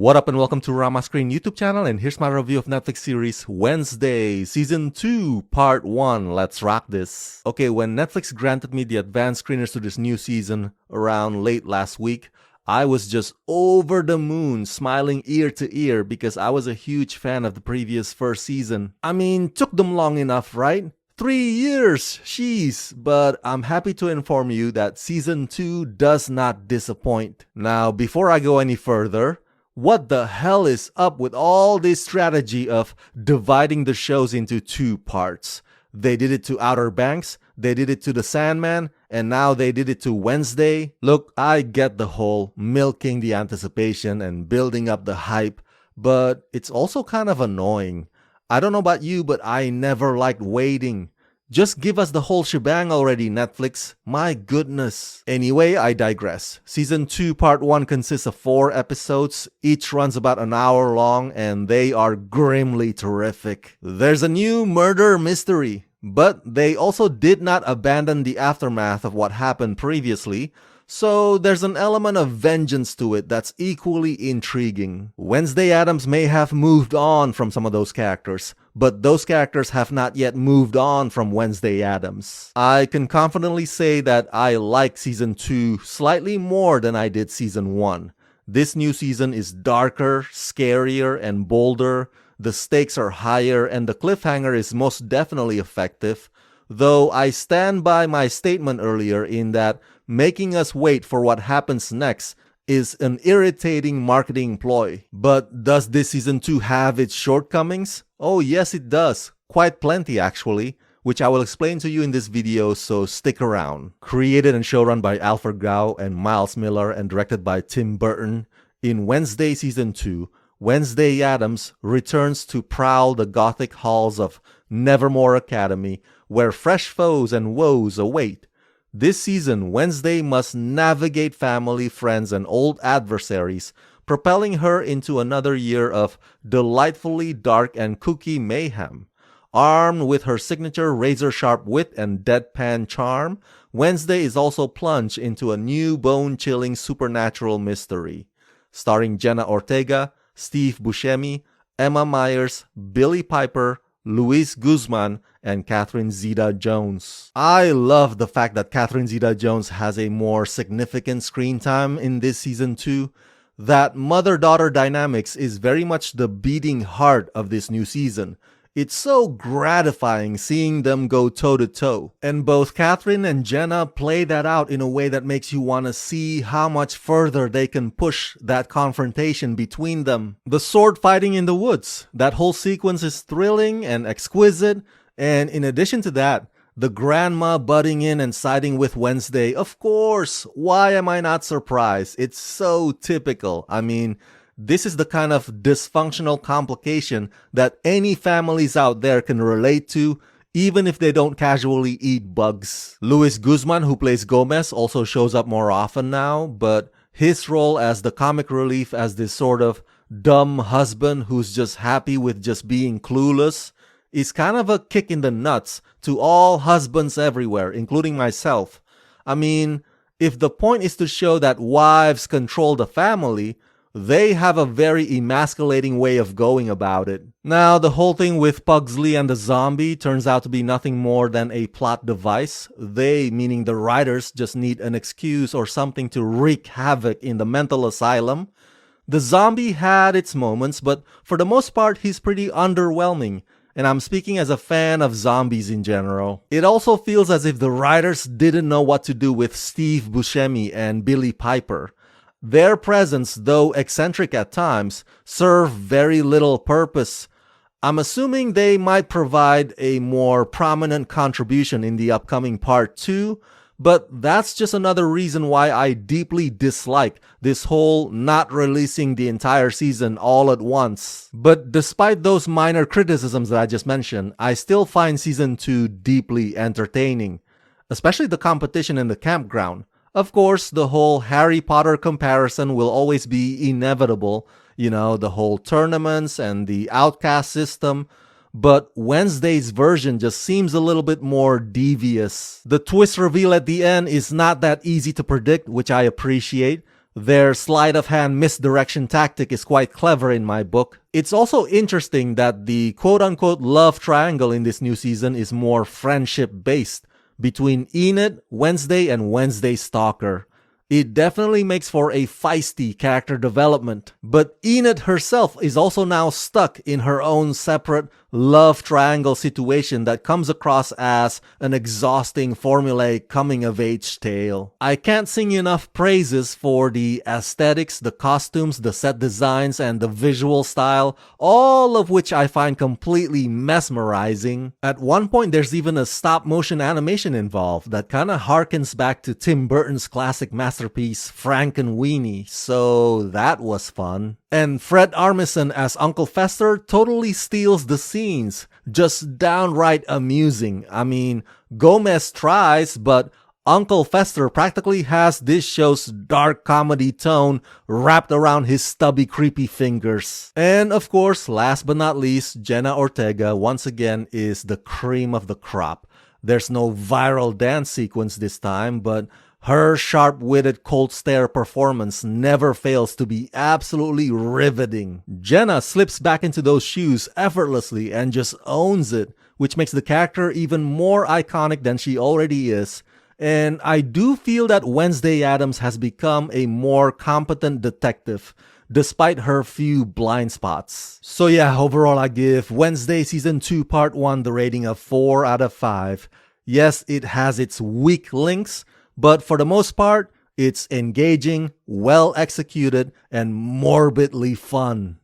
What up and welcome to Rama Screen YouTube channel, and here's my review of Netflix series Wednesday Season 2 Part 1. Let's rock this. Okay, when Netflix granted me the advanced screeners to this new season around late last week, I was just over the moon, smiling ear to ear because I was a huge fan of the previous first season. I mean, took them long enough, right? 3 years, sheesh, but I'm happy to inform you that Season 2 does not disappoint. Now, before I go any further, what the hell is up with all this strategy of dividing the shows into 2 parts? They did it to Outer Banks, they did it to The Sandman, and now they did it to Wednesday. Look, I get the whole milking the anticipation and building up the hype, but it's also kind of annoying. I don't know about you, but I never liked waiting. Just give us the whole shebang already, Netflix. My goodness. Anyway, I digress. Season 2 Part 1 consists of 4 episodes. Each runs about an hour long, and they are grimly terrific. There's a new murder mystery, but they also did not abandon the aftermath of what happened previously, so there's an element of vengeance to it that's equally intriguing. Wednesday Addams may have moved on from some of those characters, but those characters have not yet moved on from Wednesday Addams. I can confidently say that I like Season 2 slightly more than I did Season 1. This new season is darker, scarier, and bolder. The stakes are higher, and the cliffhanger is most definitely effective. Though I stand by my statement earlier in that making us wait for what happens next is an irritating marketing ploy. But does this Season 2 have its shortcomings? Oh yes, it does. Quite plenty actually, which I will explain to you in this video, so stick around. Created and showrun by Alfred Gao and Miles Miller and directed by Tim Burton, in Wednesday Season 2, Wednesday Addams returns to prowl the Gothic halls of Nevermore Academy, where fresh foes and woes await. This season, Wednesday must navigate family, friends, and old adversaries, propelling her into another year of delightfully dark and kooky mayhem. Armed with her signature razor-sharp wit and deadpan charm, Wednesday is also plunged into a new bone-chilling supernatural mystery. Starring Jenna Ortega, Steve Buscemi, Emma Myers, Billy Piper, Luis Guzman, and Catherine Zeta-Jones. I love the fact that Catherine Zeta-Jones has a more significant screen time in this Season 2. That mother-daughter dynamics is very much the beating heart of this new season. It's so gratifying seeing them go toe-to-toe. And both Catherine and Jenna play that out in a way that makes you want to see how much further they can push that confrontation between them. The sword fighting in the woods, that whole sequence is thrilling and exquisite. And in addition to that, the grandma butting in and siding with Wednesday, of course, why am I not surprised? It's so typical. I mean, this is the kind of dysfunctional complication that any families out there can relate to, even if they don't casually eat bugs. Luis Guzman, who plays Gomez, also shows up more often now, but his role as the comic relief as this sort of dumb husband who's just happy with just being clueless is kind of a kick in the nuts to all husbands everywhere, including myself. I mean, if the point is to show that wives control the family, they have a very emasculating way of going about it. Now, the whole thing with Pugsley and the zombie turns out to be nothing more than a plot device. They, meaning the writers, just need an excuse or something to wreak havoc in the mental asylum. The zombie had its moments, but for the most part, he's pretty underwhelming. And I'm speaking as a fan of zombies in general. It also feels as if the writers didn't know what to do with Steve Buscemi and Billy Piper. Their presence, though eccentric at times, serve very little purpose. I'm assuming they might provide a more prominent contribution in the upcoming Part 2, but that's just another reason why I deeply dislike this whole not releasing the entire season all at once. But despite those minor criticisms that I just mentioned, I still find Season 2 deeply entertaining, especially the competition in the campground. Of course, the whole Harry Potter comparison will always be inevitable, you know, the whole tournaments and the outcast system, but Wednesday's version just seems a little bit more devious. The twist reveal at the end is not that easy to predict, which I appreciate, Their sleight of hand misdirection tactic is quite clever in my book. It's also interesting that the quote-unquote love triangle in this new season is more friendship-based between Enid, Wednesday, and Wednesday Stalker. It definitely makes for a feisty character development. But Enid herself is also now stuck in her own separate love triangle situation that comes across as an exhausting formulaic coming-of-age tale. I can't sing enough praises for the aesthetics, the costumes, the set designs, and the visual style, all of which I find completely mesmerizing. At one point, there's even a stop-motion animation involved that kinda harkens back to Tim Burton's classic masterpiece Frankenweenie, so that was fun. And Fred Armisen as Uncle Fester totally steals the scenes. Just downright amusing. I mean, Gomez tries, but Uncle Fester practically has this show's dark comedy tone wrapped around his stubby, creepy fingers. And of course, last but not least, Jenna Ortega once again is the cream of the crop. There's no viral dance sequence this time, but her sharp-witted cold stare performance never fails to be absolutely riveting. Jenna slips back into those shoes effortlessly and just owns it, which makes the character even more iconic than she already is. And I do feel that Wednesday Addams has become a more competent detective, despite her few blind spots. So yeah, overall I give Wednesday Season 2 Part 1 the rating of 4 out of 5. Yes, it has its weak links, but for the most part, it's engaging, well executed, and morbidly fun.